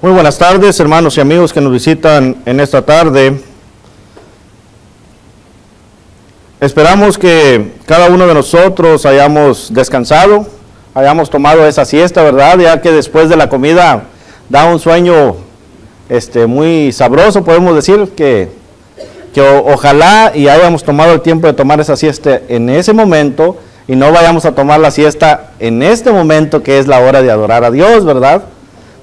Muy buenas tardes, hermanos y amigos que nos visitan en esta tarde. Esperamos que cada uno de nosotros hayamos descansado, hayamos tomado esa siesta, ¿verdad? Ya que después de la comida da un sueño muy sabroso, podemos decir que ojalá y hayamos tomado el tiempo de tomar esa siesta en ese momento y no vayamos a tomar la siesta en este momento que es la hora de adorar a Dios, ¿verdad?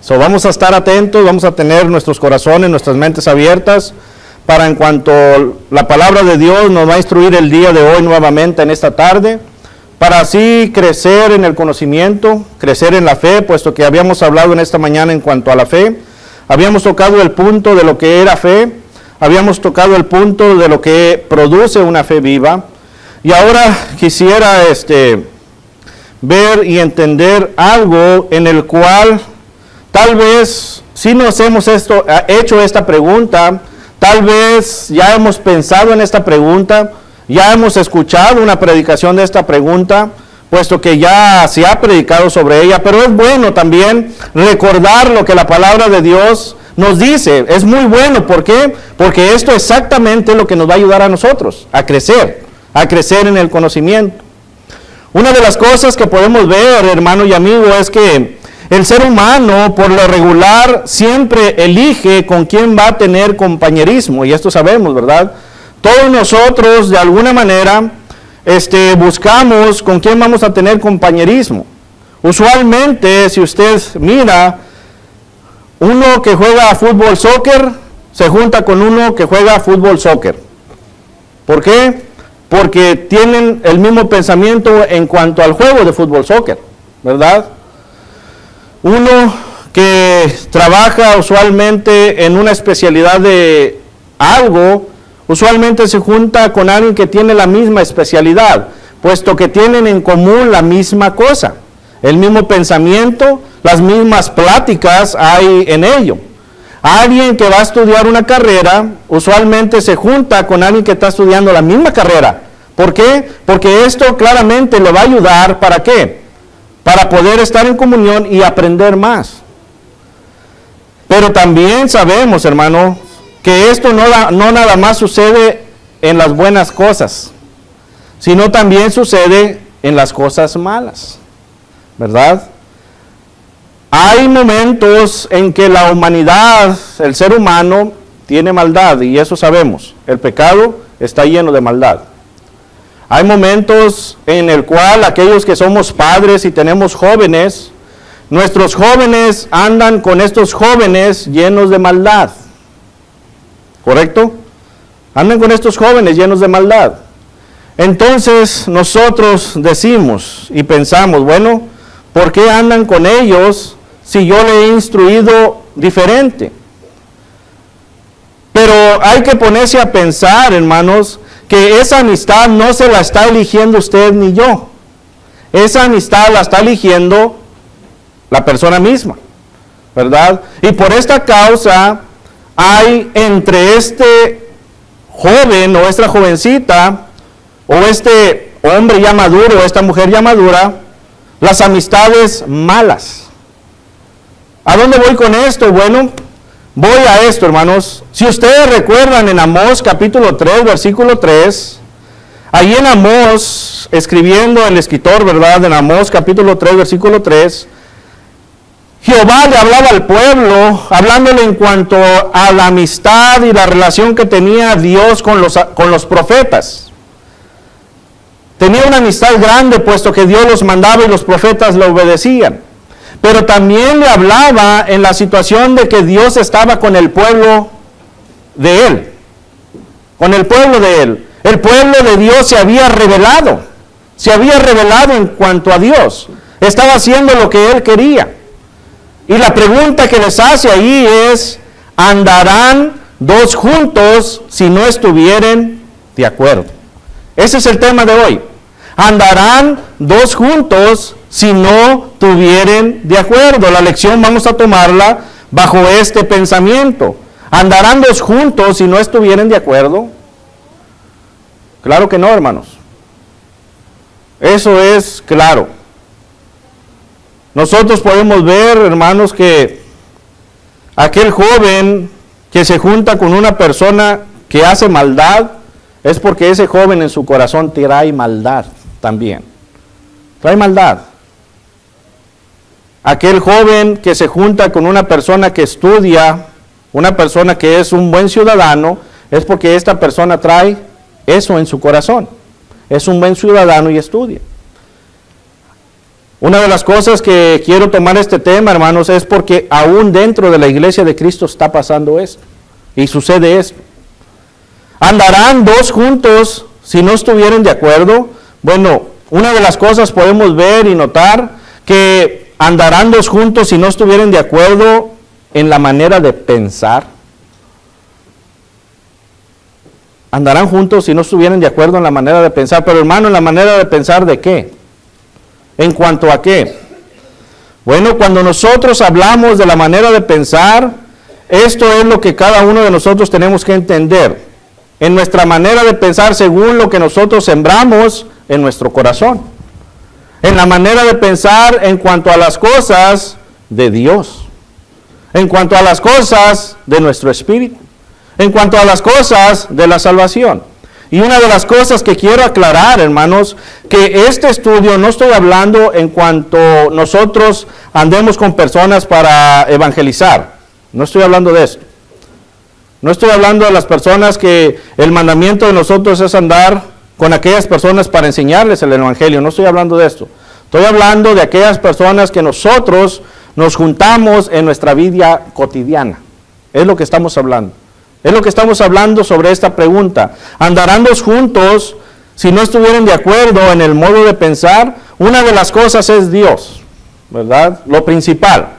Vamos a estar atentos, vamos a tener nuestros corazones, nuestras mentes abiertas para en cuanto la palabra de Dios nos va a instruir el día de hoy nuevamente en esta tarde, para así crecer en el conocimiento, crecer en la fe, puesto que habíamos hablado en esta mañana en cuanto a la fe, habíamos tocado el punto de lo que era fe, habíamos tocado el punto de lo que produce una fe viva, y ahora quisiera ver y entender algo en el cual tal vez si nos hemos hecho esta pregunta, tal vez ya hemos pensado en esta pregunta, ya hemos escuchado una predicación de esta pregunta, puesto que ya se ha predicado sobre ella, pero es bueno también recordar lo que la palabra de Dios nos dice. Es muy bueno, ¿por qué? Porque esto exactamente es lo que nos va a ayudar a nosotros, a crecer en el conocimiento. Una de las cosas que podemos ver, hermano y amigo, es que el ser humano, por lo regular, siempre elige con quién va a tener compañerismo, y esto sabemos, ¿verdad? Todos nosotros, de alguna manera, buscamos con quién vamos a tener compañerismo. Usualmente, si usted mira, uno que juega fútbol soccer, se junta con uno que juega fútbol soccer. ¿Por qué? Porque tienen el mismo pensamiento en cuanto al juego de fútbol soccer, ¿verdad? Uno que trabaja usualmente en una especialidad de algo, usualmente se junta con alguien que tiene la misma especialidad, puesto que tienen en común la misma cosa, el mismo pensamiento, las mismas pláticas hay en ello. Alguien que va a estudiar una carrera, usualmente se junta con alguien que está estudiando la misma carrera. ¿Por qué? Porque esto claramente le va a ayudar, ¿para qué? Para poder estar en comunión y aprender más. Pero también sabemos, hermano, que esto no nada más sucede en las buenas cosas, sino también sucede en las cosas malas, ¿verdad? Hay momentos en que la humanidad, el ser humano, tiene maldad, y eso sabemos. El pecado está lleno de maldad. Hay momentos en el cual aquellos que somos padres y tenemos jóvenes, nuestros jóvenes andan con estos jóvenes llenos de maldad. ¿Correcto? Andan con estos jóvenes llenos de maldad. Entonces nosotros decimos y pensamos, bueno, ¿por qué andan con ellos si yo le he instruido diferente? Pero hay que ponerse a pensar, hermanos, que esa amistad no se la está eligiendo usted ni yo. Esa amistad la está eligiendo la persona misma, ¿verdad? Y por esta causa hay entre este joven o esta jovencita o este hombre ya maduro o esta mujer ya madura, las amistades malas. ¿A dónde voy con esto? Bueno, voy a esto, hermanos. Si ustedes recuerdan en Amós capítulo 3, versículo 3, ahí en Amós, escribiendo el escritor, ¿verdad? En Amós capítulo 3, versículo 3, Jehová le hablaba al pueblo, hablándole en cuanto a la amistad y la relación que tenía Dios con los profetas. Tenía una amistad grande, puesto que Dios los mandaba y los profetas le obedecían. Pero también le hablaba en la situación de que Dios estaba con el pueblo de él. Con el pueblo de él. El pueblo de Dios se había revelado. Se había revelado en cuanto a Dios. Estaba haciendo lo que él quería. Y la pregunta que les hace ahí es, ¿andarán dos juntos si no estuvieren de acuerdo? Ese es el tema de hoy. ¿Andarán dos juntos si no tuvieren de acuerdo? La lección vamos a tomarla bajo este pensamiento. ¿Andarán dos juntos si no estuvieren de acuerdo? Claro que no, hermanos. Eso es claro. Nosotros podemos ver, hermanos, que Aquel joven que se junta con una persona que hace maldad, es porque ese joven en su corazón trae maldad también. Trae maldad. Aquel joven que se junta con una persona que estudia, una persona que es un buen ciudadano, es porque esta persona trae eso en su corazón. Es un buen ciudadano y estudia. Una de las cosas que quiero tomar este tema, hermanos, es porque aún dentro de la iglesia de Cristo está pasando esto. Y sucede esto. ¿Andarán dos juntos si no estuvieran de acuerdo? Bueno, una de las cosas podemos ver y notar que andarán dos juntos si no estuvieran de acuerdo en la manera de pensar. Andarán juntos si no estuvieran de acuerdo en la manera de pensar. Pero hermano, ¿en la manera de pensar de qué? ¿En cuanto a qué? Bueno, cuando nosotros hablamos de la manera de pensar, esto es lo que cada uno de nosotros tenemos que entender. En nuestra manera de pensar según lo que nosotros sembramos en nuestro corazón. En la manera de pensar en cuanto a las cosas de Dios. En cuanto a las cosas de nuestro espíritu. En cuanto a las cosas de la salvación. Y una de las cosas que quiero aclarar, hermanos, que este estudio no estoy hablando en cuanto nosotros andemos con personas para evangelizar. No estoy hablando de esto. No estoy hablando de las personas que el mandamiento de nosotros es andar con aquellas personas para enseñarles el evangelio. No estoy hablando de esto. Estoy hablando de aquellas personas que nosotros nos juntamos en nuestra vida cotidiana. Es lo que estamos hablando. Es lo que estamos hablando sobre esta pregunta. ¿Andarán dos juntos si no estuvieran de acuerdo en el modo de pensar? Una de las cosas es Dios, ¿verdad? Lo principal.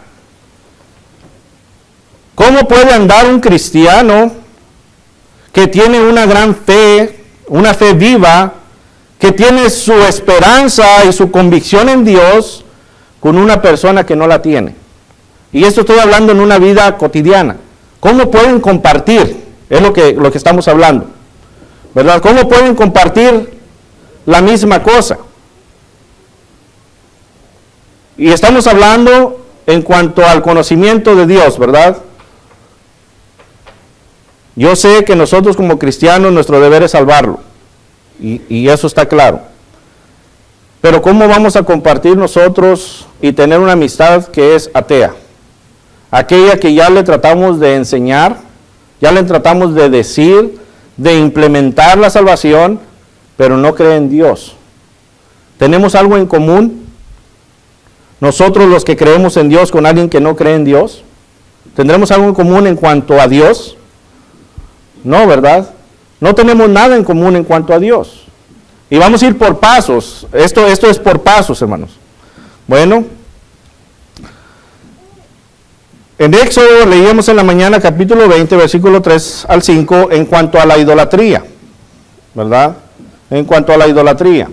¿Cómo puede andar un cristiano que tiene una gran fe, una fe viva, que tiene su esperanza y su convicción en Dios con una persona que no la tiene? Y esto estoy hablando en una vida cotidiana. ¿Cómo pueden compartir? Es lo que estamos hablando, ¿verdad? ¿Cómo pueden compartir la misma cosa? Y estamos hablando en cuanto al conocimiento de Dios, ¿verdad? Yo sé que nosotros como cristianos nuestro deber es salvarlo, y eso está claro. Pero ¿cómo vamos a compartir nosotros y tener una amistad que es atea? Aquella que ya le tratamos de enseñar, ya le tratamos de decir, de implementar la salvación, pero no cree en Dios. ¿Tenemos algo en común? Nosotros los que creemos en Dios con alguien que no cree en Dios. ¿Tendremos algo en común en cuanto a Dios? No, ¿verdad? No tenemos nada en común en cuanto a Dios. Y vamos a ir por pasos. Esto es por pasos, hermanos. Bueno. En Éxodo leíamos en la mañana capítulo 20, versículo 3 al 5, en cuanto a la idolatría, ¿verdad? En cuanto a la idolatría.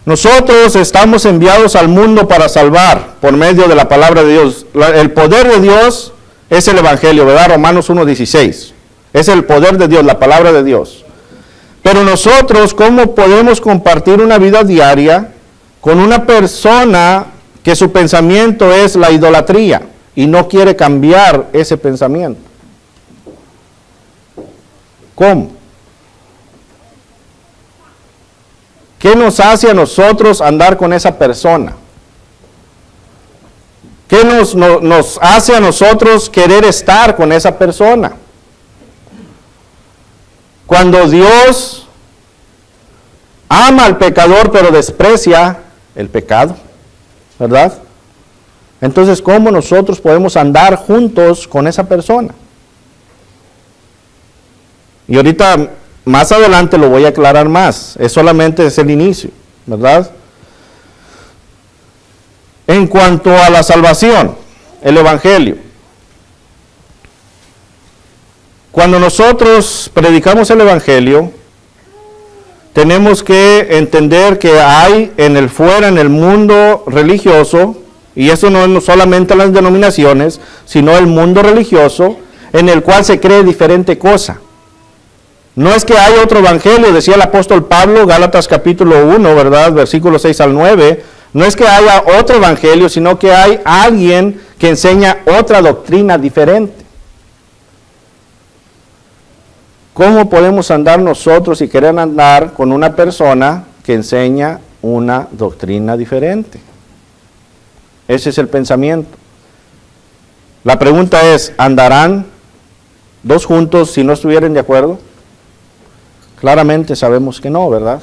Nosotros estamos enviados al mundo para salvar por medio de la palabra de Dios. El poder de Dios es el evangelio, ¿verdad? Romanos 1:16. Es el poder de Dios, la palabra de Dios. Pero nosotros, ¿cómo podemos compartir una vida diaria con una persona que su pensamiento es la idolatría y no quiere cambiar ese pensamiento? ¿Cómo? ¿Qué nos hace a nosotros andar con esa persona? ¿Qué nos hace a nosotros querer estar con esa persona? Cuando Dios ama al pecador pero desprecia el pecado, ¿verdad? Entonces, ¿cómo nosotros podemos andar juntos con esa persona? Y ahorita, más adelante lo voy a aclarar más. Es solamente el inicio, ¿verdad? En cuanto a la salvación, el evangelio. Cuando nosotros predicamos el evangelio, tenemos que entender que hay en el mundo religioso, y eso no es solamente las denominaciones, sino el mundo religioso, en el cual se cree diferente cosa. No es que hay otro evangelio, decía el apóstol Pablo, Gálatas capítulo 1, ¿verdad? Versículos 6 al 9. No es que haya otro evangelio, sino que hay alguien que enseña otra doctrina diferente. ¿Cómo podemos andar nosotros y querer andar con una persona que enseña una doctrina diferente? Ese es el pensamiento. La pregunta es, ¿andarán dos juntos si no estuvieran de acuerdo? Claramente sabemos que no, ¿verdad?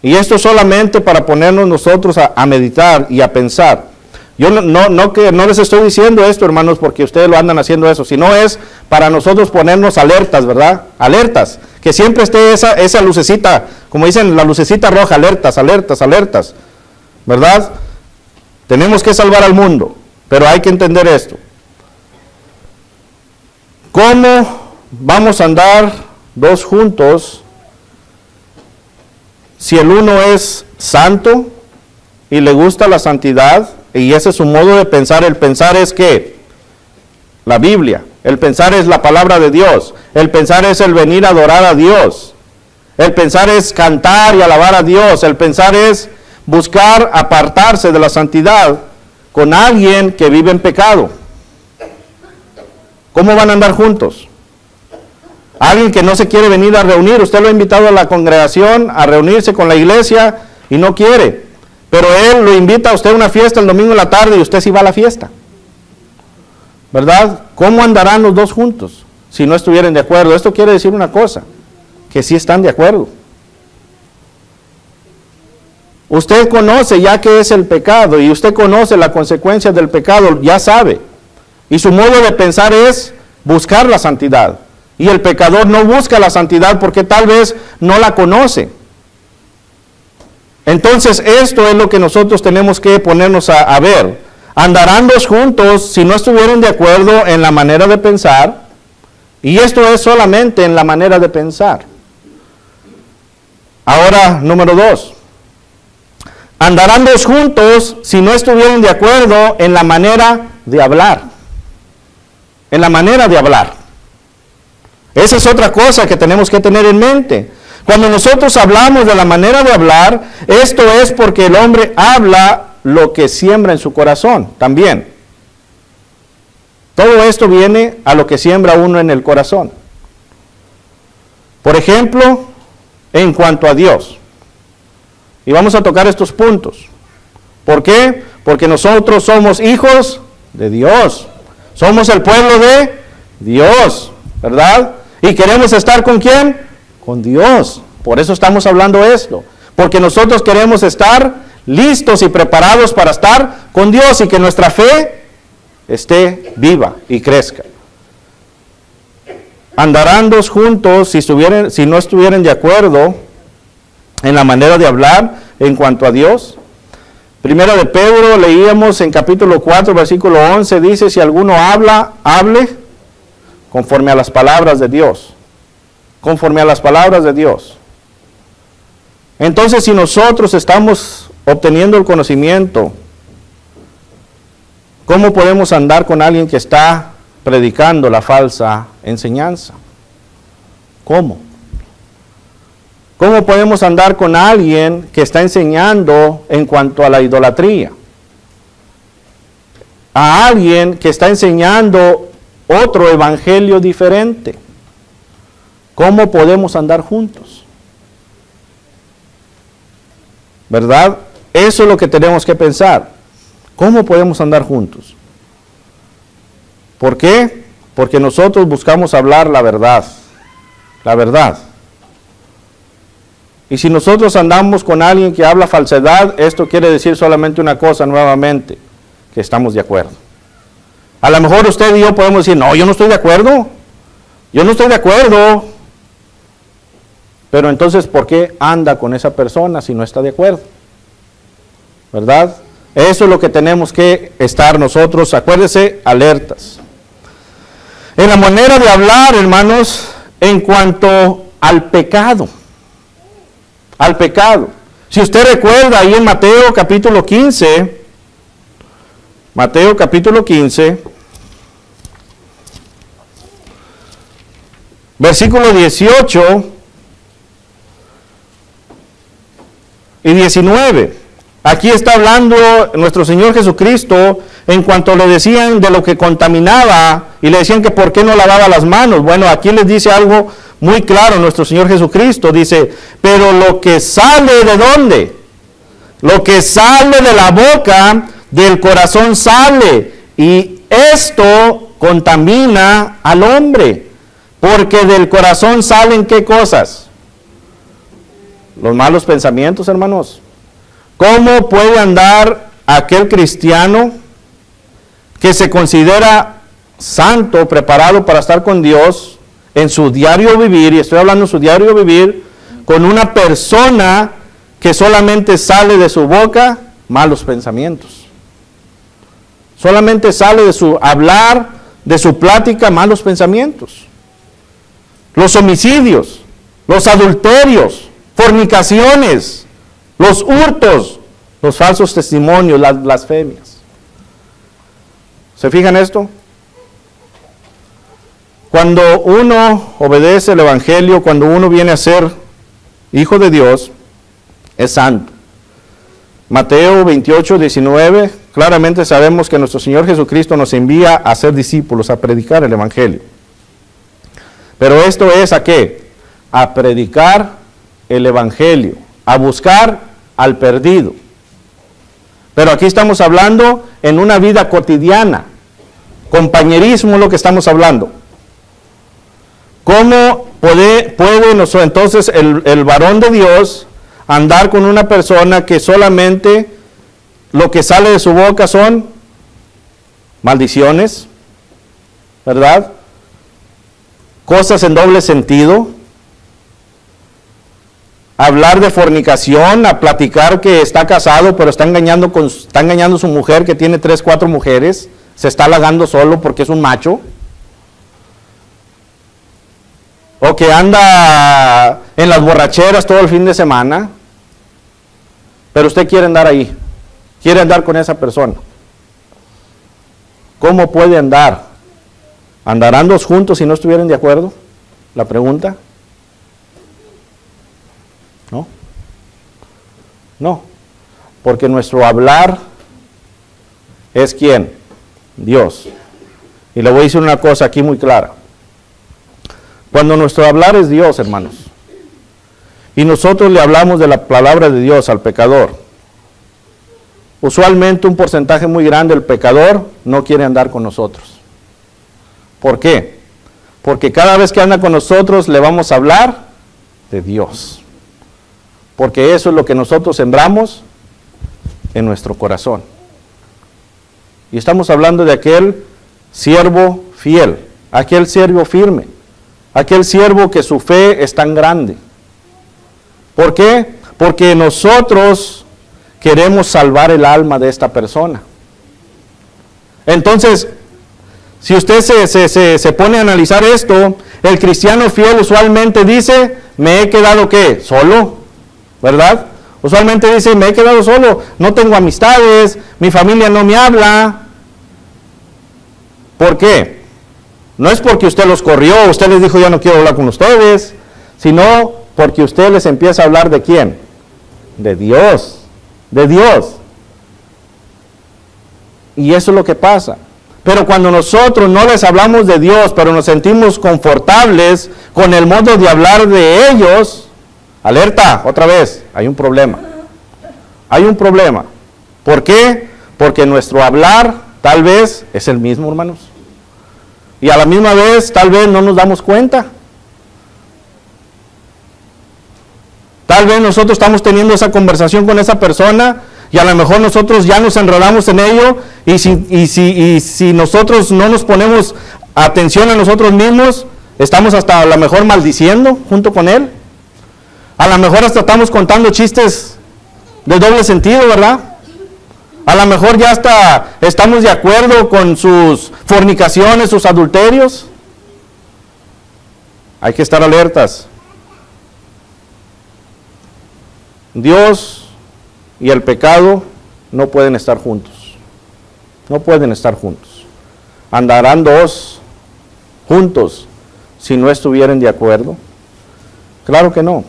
Y esto solamente para ponernos nosotros a meditar y a pensar. Yo no les estoy diciendo esto, hermanos, porque ustedes lo andan haciendo eso, sino es para nosotros ponernos alertas, ¿verdad? Alertas, que siempre esté esa lucecita, como dicen, la lucecita roja, alertas, alertas, alertas, ¿verdad? Tenemos que salvar al mundo, pero hay que entender esto. ¿Cómo vamos a andar dos juntos si el uno es santo y le gusta la santidad? Y ese es su modo de pensar. El pensar es ¿qué? La Biblia. El pensar es la palabra de Dios. El pensar es el venir a adorar a Dios. El pensar es cantar y alabar a Dios. El pensar es buscar apartarse de la santidad con alguien que vive en pecado. ¿Cómo van a andar juntos? Alguien que no se quiere venir a reunir. Usted lo ha invitado a la congregación a reunirse con la iglesia y no quiere. Pero él lo invita a usted a una fiesta el domingo en la tarde y usted sí va a la fiesta. ¿Verdad? ¿Cómo andarán los dos juntos si no estuvieran de acuerdo? Esto quiere decir una cosa, que sí están de acuerdo. Usted conoce ya qué es el pecado y usted conoce las consecuencias del pecado, ya sabe. Y su modo de pensar es buscar la santidad. Y el pecador no busca la santidad porque tal vez no la conoce. Entonces esto es lo que nosotros tenemos que ponernos a ver. ¿Andarán dos juntos si no estuvieran de acuerdo en la manera de pensar? Y esto es solamente en la manera de pensar. Ahora, número 2. ¿Andarán dos juntos si no estuvieran de acuerdo en la manera de hablar? En la manera de hablar. Esa es otra cosa que tenemos que tener en mente. Cuando nosotros hablamos de la manera de hablar, esto es porque el hombre habla lo que siembra en su corazón también. Todo esto viene a lo que siembra uno en el corazón. Por ejemplo, en cuanto a Dios. Y vamos a tocar estos puntos. ¿Por qué? Porque nosotros somos hijos de Dios. Somos el pueblo de Dios, ¿verdad? ¿Y queremos estar con quién? Con Dios. Por eso estamos hablando esto. Porque nosotros queremos estar listos y preparados para estar con Dios y que nuestra fe esté viva y crezca. ¿Andarán dos juntos si no estuvieran de acuerdo en la manera de hablar en cuanto a Dios? Primero de Pedro, leíamos en capítulo 4, versículo 11, dice, si alguno habla, hable conforme a las palabras de Dios. Conforme a las palabras de Dios. Entonces, si nosotros estamos obteniendo el conocimiento, ¿cómo podemos andar con alguien que está predicando la falsa enseñanza? ¿Cómo? ¿Cómo podemos andar con alguien que está enseñando en cuanto a la idolatría? A alguien que está enseñando otro evangelio diferente. ¿Cómo podemos andar juntos? ¿Verdad? Eso es lo que tenemos que pensar. ¿Cómo podemos andar juntos? ¿Por qué? Porque nosotros buscamos hablar la verdad. La verdad. Y si nosotros andamos con alguien que habla falsedad, esto quiere decir solamente una cosa nuevamente, que estamos de acuerdo. A lo mejor usted y yo podemos decir, no, yo no estoy de acuerdo. Yo no estoy de acuerdo. Pero entonces, ¿por qué anda con esa persona si no está de acuerdo? ¿Verdad? Eso es lo que tenemos que estar nosotros, acuérdense, alertas. En la manera de hablar, hermanos, en cuanto al pecado. Al pecado. Si usted recuerda ahí en Mateo capítulo 15, Mateo capítulo 15, versículo 18 y 19. Aquí está hablando nuestro Señor Jesucristo en cuanto le decían de lo que contaminaba y le decían que por qué no lavaba las manos. Bueno, aquí les dice algo muy claro nuestro Señor Jesucristo. Dice, pero lo que sale ¿de dónde? Lo que sale de la boca, del corazón sale. Y esto contamina al hombre. Porque del corazón salen ¿qué cosas? Los malos pensamientos, hermanos. ¿Cómo puede andar aquel cristiano que se considera santo, preparado para estar con Dios en su diario vivir, y estoy hablando de su diario vivir, con una persona que solamente sale de su boca malos pensamientos? Solamente sale de su hablar, de su plática, malos pensamientos. Los homicidios, los adulterios, fornicaciones, los hurtos, los falsos testimonios, las blasfemias. ¿Se fijan esto? Cuando uno obedece el Evangelio, cuando uno viene a ser hijo de Dios, es santo. Mateo 28, 19, claramente sabemos que nuestro Señor Jesucristo nos envía a ser discípulos, a predicar el Evangelio. Pero esto es ¿a qué? A predicar el Evangelio, a buscar al perdido. Pero aquí estamos hablando en una vida cotidiana, compañerismo es lo que estamos hablando. ¿Cómo puede entonces el varón de Dios andar con una persona que solamente lo que sale de su boca son maldiciones, ¿verdad? Cosas en doble sentido, hablar de fornicación, a platicar que está casado pero está engañando a su mujer que tiene 3, 4 mujeres, se está halagando solo porque es un macho? O que anda en las borracheras todo el fin de semana, pero usted quiere andar ahí, quiere andar con esa persona. ¿Cómo puede andar? ¿Andarán dos juntos si no estuvieran de acuerdo? La pregunta. No. No. Porque nuestro hablar es ¿quién? Dios. Y le voy a decir una cosa aquí muy clara. Cuando nuestro hablar es Dios, hermanos, y nosotros le hablamos de la palabra de Dios al pecador, usualmente un porcentaje muy grande del pecador no quiere andar con nosotros. ¿Por qué? Porque cada vez que anda con nosotros le vamos a hablar de Dios. Porque eso es lo que nosotros sembramos en nuestro corazón. Y estamos hablando de aquel siervo fiel, aquel siervo firme, aquel siervo que su fe es tan grande. ¿Por qué? Porque nosotros queremos salvar el alma de esta persona. Entonces, si usted se pone a analizar esto, el cristiano fiel usualmente dice, me he quedado ¿qué? Solo, ¿verdad? Usualmente dice, me he quedado solo, no tengo amistades, mi familia no me habla. ¿Por qué? No es porque usted los corrió, usted les dijo, ya no quiero hablar con ustedes, sino porque usted les empieza a hablar ¿de quién? De Dios, de Dios. Y eso es lo que pasa. Pero cuando nosotros no les hablamos de Dios, pero nos sentimos confortables con el modo de hablar de ellos, alerta, otra vez, hay un problema. Hay un problema. ¿Por qué? Porque nuestro hablar tal vez es el mismo, hermanos. Y a la misma vez tal vez no nos damos cuenta. Tal vez nosotros estamos teniendo esa conversación con esa persona y a lo mejor nosotros ya nos enredamos en ello y si nosotros no nos ponemos atención a nosotros mismos, estamos hasta a lo mejor maldiciendo junto con él. A lo mejor hasta estamos contando chistes de doble sentido, ¿verdad? A lo mejor ya hasta estamos de acuerdo con sus fornicaciones, sus adulterios. Hay que estar alertas. Dios y el pecado no pueden estar juntos. No pueden estar juntos. ¿Andarán dos juntos si no estuvieran de acuerdo? Claro que no.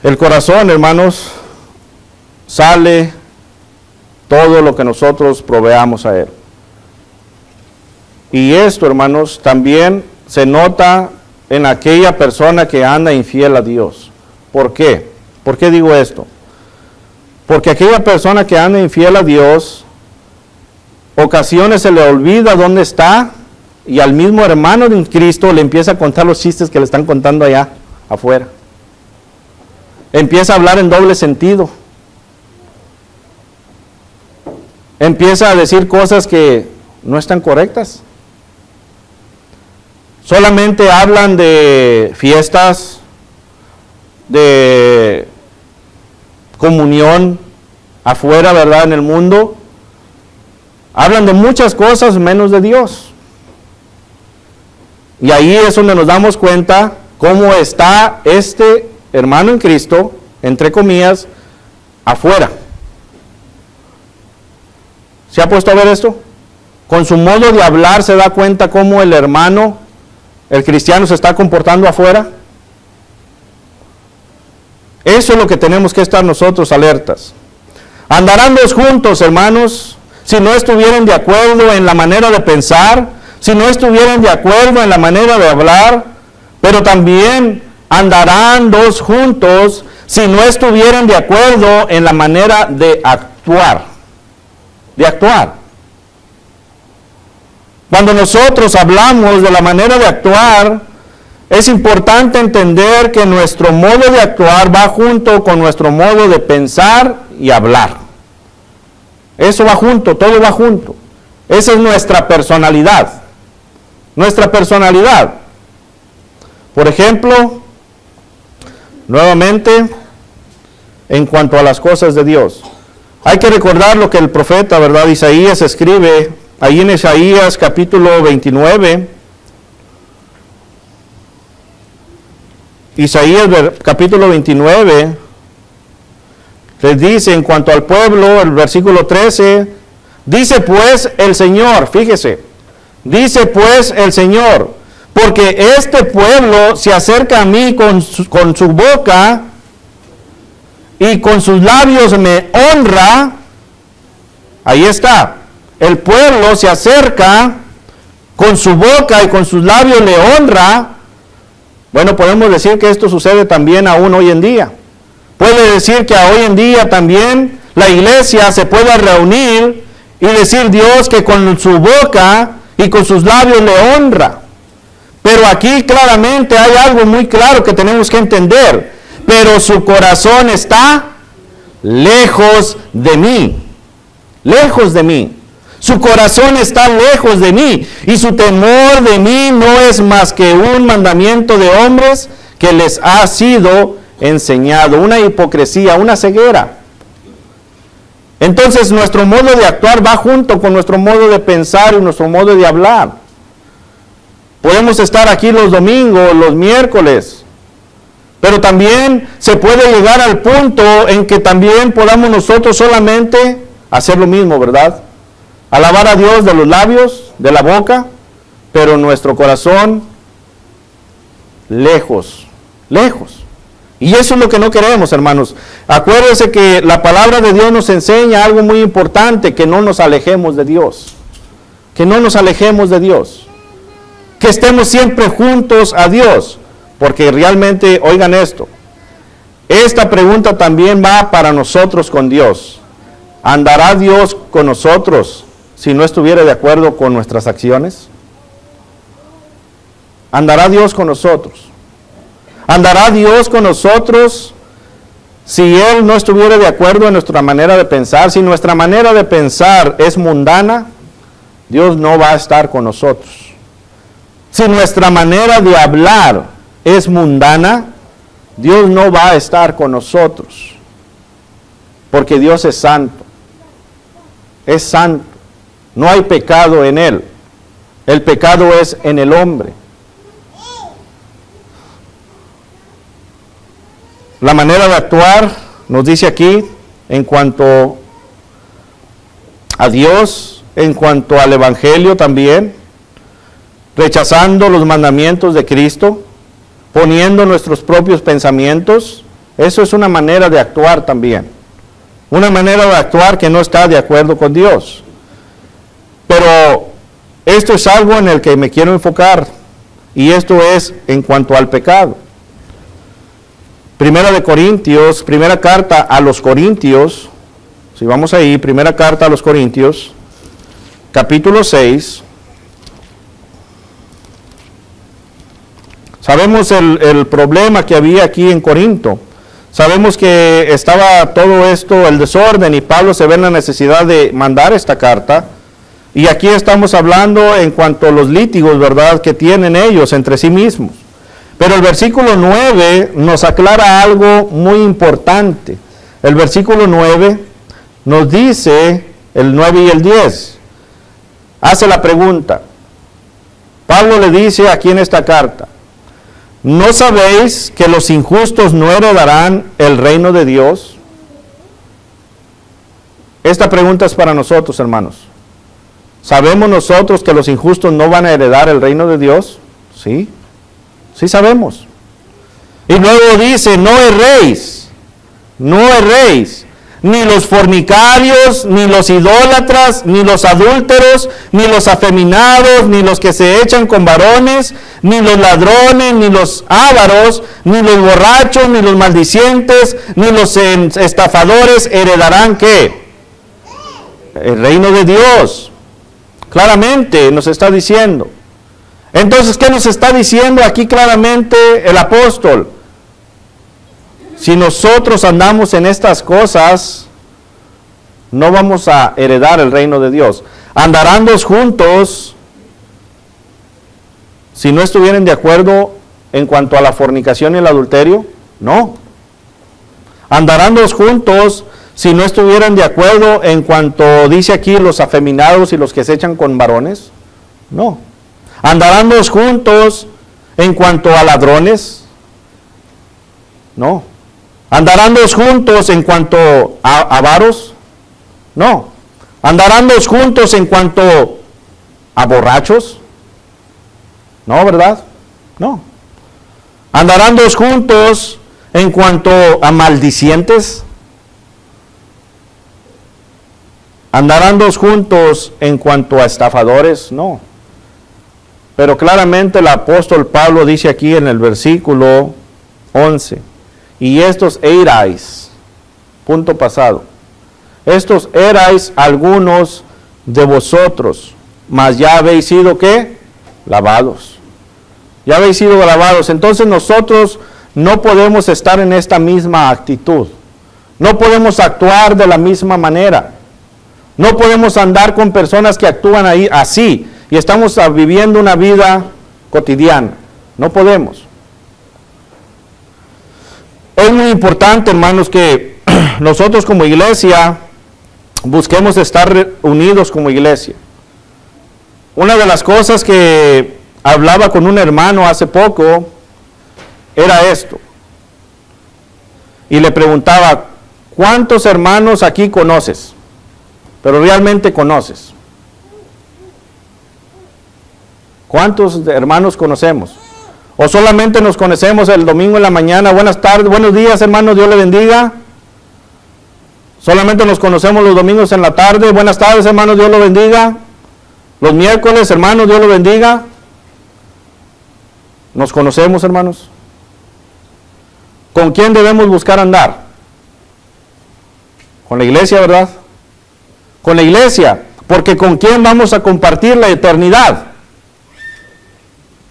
El corazón, hermanos, sale todo lo que nosotros proveamos a Él. Y esto, hermanos, también se nota en aquella persona que anda infiel a Dios. ¿Por qué? ¿Por qué digo esto? Porque aquella persona que anda infiel a Dios, ocasiones se le olvida dónde está, y al mismo hermano de Cristo le empieza a contar los chistes que le están contando allá afuera. Empieza a hablar en doble sentido. Empieza a decir cosas que no están correctas. Solamente hablan de fiestas, de comunión afuera, ¿verdad? En el mundo. Hablan de muchas cosas menos de Dios. Y ahí es donde nos damos cuenta cómo está este hermano en Cristo, entre comillas, afuera. ¿Se ha puesto a ver esto? Con su modo de hablar se da cuenta cómo el hermano, el cristiano, se está comportando afuera. Eso es lo que tenemos que estar nosotros alertas. Andarán dos juntos, hermanos, si no estuvieran de acuerdo en la manera de pensar, si no estuvieran de acuerdo en la manera de hablar, pero también andarán dos juntos si no estuvieran de acuerdo en la manera de actuar. De actuar. Cuando nosotros hablamos de la manera de actuar, es importante entender que nuestro modo de actuar va junto con nuestro modo de pensar y hablar. Eso va junto, todo va junto. Esa es nuestra personalidad. Nuestra personalidad. Por ejemplo, nuevamente, en cuanto a las cosas de Dios, hay que recordar lo que el profeta, ¿verdad?, Isaías escribe ahí en Isaías capítulo 29. Isaías capítulo 29 les dice en cuanto al pueblo, el versículo 13, dice pues el Señor, fíjese, dice pues el Señor, porque este pueblo se acerca a mí con su boca y con sus labios me honra. Ahí está, el pueblo se acerca con su boca y con sus labios le honra. Bueno, podemos decir que esto sucede también aún hoy en día. Puede decir que hoy en día también la iglesia se puede reunir y decir Dios que con su boca y con sus labios le honra. Pero aquí claramente hay algo muy claro que tenemos que entender. Pero su corazón está lejos de mí. Lejos de mí. Su corazón está lejos de mí y su temor de mí no es más que un mandamiento de hombres que les ha sido enseñado. Una hipocresía, una ceguera. Entonces nuestro modo de actuar va junto con nuestro modo de pensar y nuestro modo de hablar. Podemos estar aquí los domingos, los miércoles, pero también se puede llegar al punto en que también podamos nosotros solamente hacer lo mismo, ¿verdad? Alabar a Dios de los labios, de la boca, pero nuestro corazón lejos, lejos. Y eso es lo que no queremos, hermanos. Acuérdense que la palabra de Dios nos enseña algo muy importante, que no nos alejemos de Dios. Que no nos alejemos de Dios. Que estemos siempre juntos a Dios. Porque realmente, oigan esto, esta pregunta también va para nosotros con Dios. ¿Andará Dios con nosotros si no estuviera de acuerdo con nuestras acciones? ¿Andará Dios con nosotros? ¿Andará Dios con nosotros si Él no estuviera de acuerdo en nuestra manera de pensar? Si nuestra manera de pensar es mundana, Dios no va a estar con nosotros. Si nuestra manera de hablar es mundana, Dios no va a estar con nosotros. Porque Dios es santo. Es santo. No hay pecado en Él. El pecado es en el hombre. La manera de actuar, nos dice aquí, en cuanto a Dios, en cuanto al Evangelio también, rechazando los mandamientos de Cristo, poniendo nuestros propios pensamientos, eso es una manera de actuar también. una manera de actuar que no está de acuerdo con Dios. Pero esto es algo en el que me quiero enfocar, y esto es en cuanto al pecado. Primera de Corintios, primera carta a los Corintios, si vamos ahí, primera carta a los Corintios, capítulo 6. Sabemos el problema que había aquí en Corinto. Sabemos que estaba todo esto, el desorden, y Pablo se ve en la necesidad de mandar esta carta. Y aquí estamos hablando en cuanto a los litigos, ¿verdad?, que tienen ellos entre sí mismos. Pero el versículo 9 nos aclara algo muy importante. El versículo 9 nos dice, el 9 y el 10, hace la pregunta. Pablo le dice aquí en esta carta: ¿no sabéis que los injustos no heredarán el reino de Dios? Esta pregunta es para nosotros, hermanos. ¿Sabemos nosotros que los injustos no van a heredar el reino de Dios? Sí, sí sabemos. Y luego dice: no erréis, ni los fornicarios, ni los idólatras, ni los adúlteros, ni los afeminados, ni los que se echan con varones, ni los ladrones, ni los ávaros, ni los borrachos, ni los maldicientes, ni los estafadores heredarán ¿qué? El reino de Dios. Claramente nos está diciendo. Entonces, ¿qué nos está diciendo aquí claramente el apóstol? Si nosotros andamos en estas cosas, no vamos a heredar el reino de Dios. ¿Andarán dos juntos si no estuvieran de acuerdo en cuanto a la fornicación y el adulterio? No. ¿Andarán dos juntos si no estuvieran de acuerdo en cuanto dice aquí los afeminados y los que se echan con varones? No. ¿Andarán dos juntos en cuanto a ladrones? No. ¿Andarán dos juntos en cuanto a avaros? No. ¿Andarán dos juntos en cuanto a borrachos? No, ¿verdad? No. ¿Andarán dos juntos en cuanto a maldicientes? ¿Andarán dos juntos en cuanto a estafadores? No. Pero claramente el apóstol Pablo dice aquí en el versículo 11: y estos erais, punto pasado, estos erais algunos de vosotros, mas ya habéis sido ¿qué? Lavados. Ya habéis sido lavados. Entonces nosotros no podemos estar en esta misma actitud. No podemos actuar de la misma manera. No podemos andar con personas que actúan ahí así y estamos viviendo una vida cotidiana. No podemos. Es muy importante, hermanos, que nosotros como iglesia busquemos estar unidos como iglesia. Una de las cosas que hablaba con un hermano hace poco era esto. Y le preguntaba: ¿cuántos hermanos aquí conoces? Pero realmente conoces. ¿Cuántos hermanos conocemos? ¿O solamente nos conocemos el domingo en la mañana? Buenas tardes, buenos días, hermanos, Dios le bendiga. Solamente nos conocemos los domingos en la tarde. Buenas tardes, hermanos, Dios lo bendiga. Los miércoles, hermanos, Dios lo bendiga. ¿Nos conocemos, hermanos? ¿Con quién debemos buscar andar? Con la iglesia, ¿verdad? Con la iglesia, porque ¿con quién vamos a compartir la eternidad?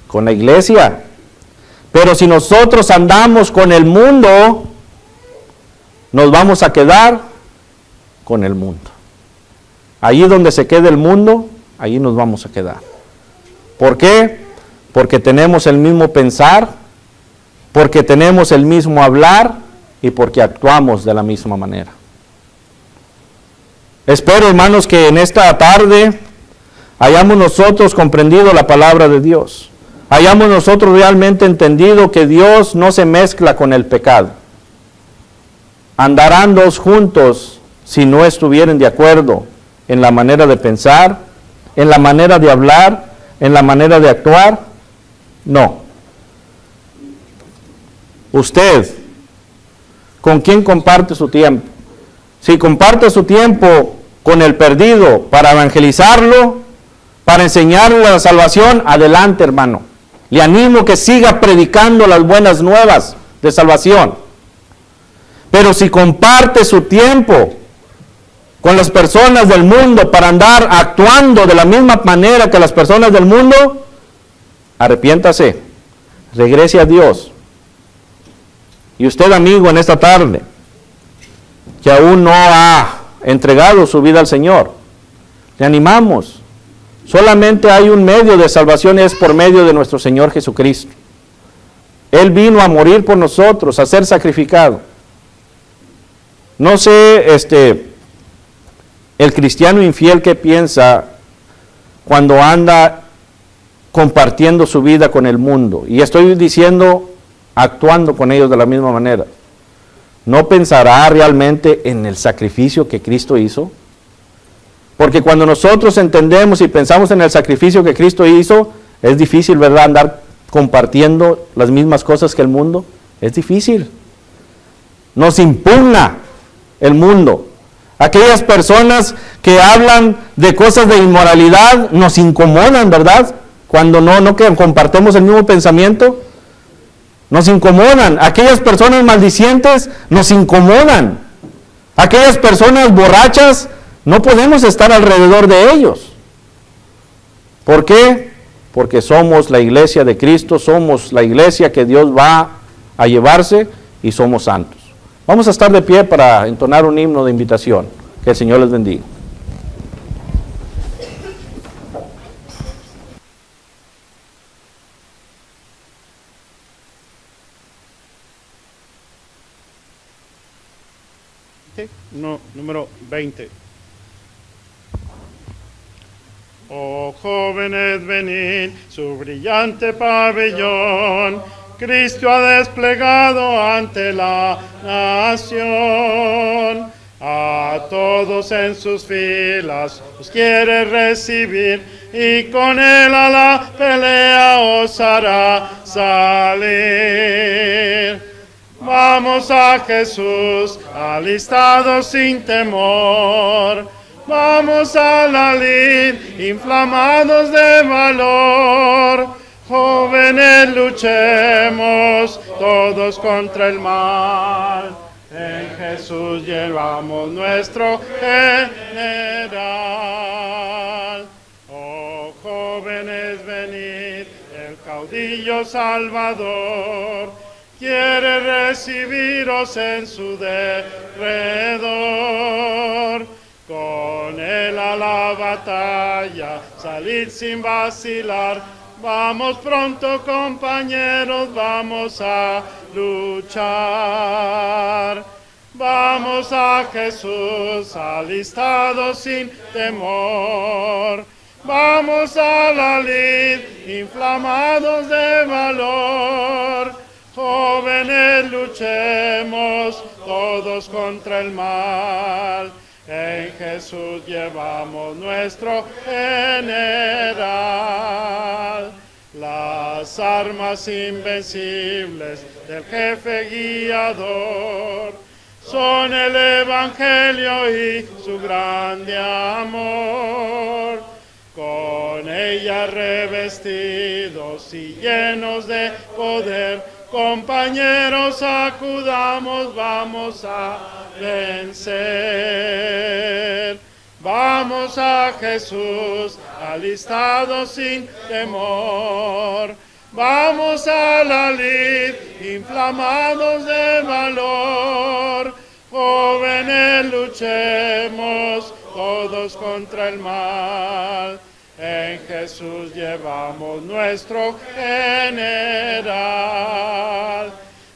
Con la iglesia. Pero si nosotros andamos con el mundo, nos vamos a quedar con el mundo. Allí donde se quede el mundo, allí nos vamos a quedar. ¿Por qué? Porque tenemos el mismo pensar, porque tenemos el mismo hablar y porque actuamos de la misma manera. Espero, hermanos, que en esta tarde hayamos nosotros comprendido la palabra de Dios. Hayamos nosotros realmente entendido que Dios no se mezcla con el pecado. Andarán dos juntos si no estuvieran de acuerdo en la manera de pensar, en la manera de hablar, en la manera de actuar. No. Usted, ¿con quién comparte su tiempo? si comparte su tiempo con el perdido para evangelizarlo, para enseñarle la salvación, adelante, hermano. Le animo que siga predicando las buenas nuevas de salvación. Pero si comparte su tiempo con las personas del mundo para andar actuando de la misma manera que las personas del mundo, arrepiéntase, regrese a Dios. Y usted, amigo, en esta tarde, que aún no ha entregado su vida al Señor, le animamos. Solamente hay un medio de salvación, es por medio de nuestro Señor Jesucristo. Él vino a morir por nosotros, a ser sacrificado. No sé, el cristiano infiel que piensa cuando anda compartiendo su vida con el mundo. Y estoy diciendo, actuando con ellos de la misma manera. ¿No pensará realmente en el sacrificio que Cristo hizo? Porque cuando nosotros entendemos y pensamos en el sacrificio que Cristo hizo, es difícil, ¿verdad?, andar compartiendo las mismas cosas que el mundo. Es difícil. Nos impugna el mundo. Aquellas personas que hablan de cosas de inmoralidad nos incomodan, ¿verdad? Cuando no que compartimos el mismo pensamiento, nos incomodan. Aquellas personas maldicientes nos incomodan. Aquellas personas borrachas, no podemos estar alrededor de ellos. ¿Por qué? Porque somos la iglesia de Cristo, somos la iglesia que Dios va a llevarse y somos santos. Vamos a estar de pie para entonar un himno de invitación. Que el Señor les bendiga. No, número 20. Oh jóvenes, venid, su brillante pabellón, Cristo ha desplegado ante la nación. A todos en sus filas os quiere recibir, y con él a la pelea os hará salir. Vamos a Jesús, alistados sin temor. Vamos a la lid, inflamados de valor. Jóvenes, luchemos todos contra el mal. En Jesús llevamos nuestro general. Oh jóvenes, venid, el caudillo salvador quiere recibiros en su derredor. Con él a la batalla, salid sin vacilar. Vamos pronto, compañeros, vamos a luchar. Vamos a Jesús, alistados sin temor. Vamos a la lid, inflamados de valor. Jóvenes, luchemos todos contra el mal. En Jesús llevamos nuestro general. Las armas invencibles del jefe guiador son el Evangelio y su grande amor. Con ella revestidos y llenos de poder, compañeros, acudamos, vamos a vencer. Vamos a Jesús, alistados sin temor. Vamos a la lid, inflamados de valor. Jóvenes, luchemos todos contra el mal. En Jesús llevamos nuestro general.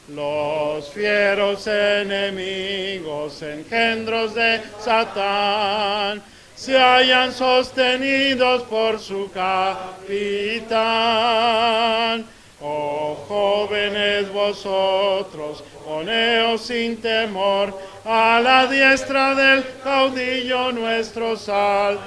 Los fieros enemigos, engendros de Satán, se hallan sostenidos por su capitán. Oh jóvenes vosotros, poneos sin temor a la diestra del caudillo nuestro Salvador.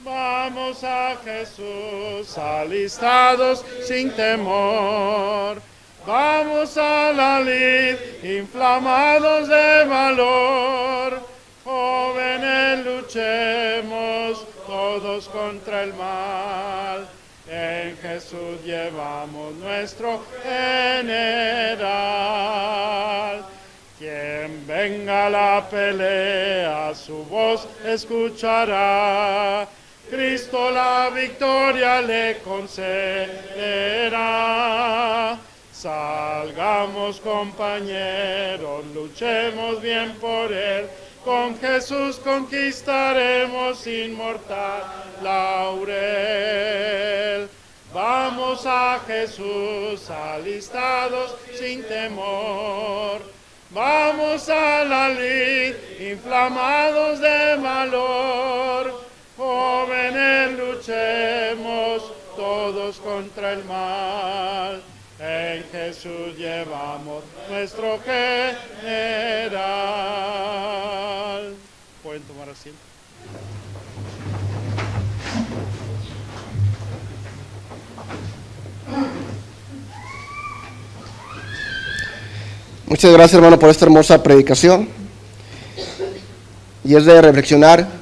Vamos a Jesús, alistados sin temor. Vamos a la lid, inflamados de valor. Jóvenes, luchemos todos contra el mal. En Jesús llevamos nuestro general. Quien venga a la pelea, su voz escuchará. Cristo la victoria le concederá. Salgamos, compañeros, luchemos bien por Él. Con Jesús conquistaremos inmortal laurel. Vamos a Jesús, alistados sin temor. Vamos a la lid, inflamados de valor. Jóvenes, luchemos todos contra el mal. En Jesús llevamos nuestro general. Pueden tomar asiento. Muchas gracias, hermano, por esta hermosa predicación. Y es de reflexionar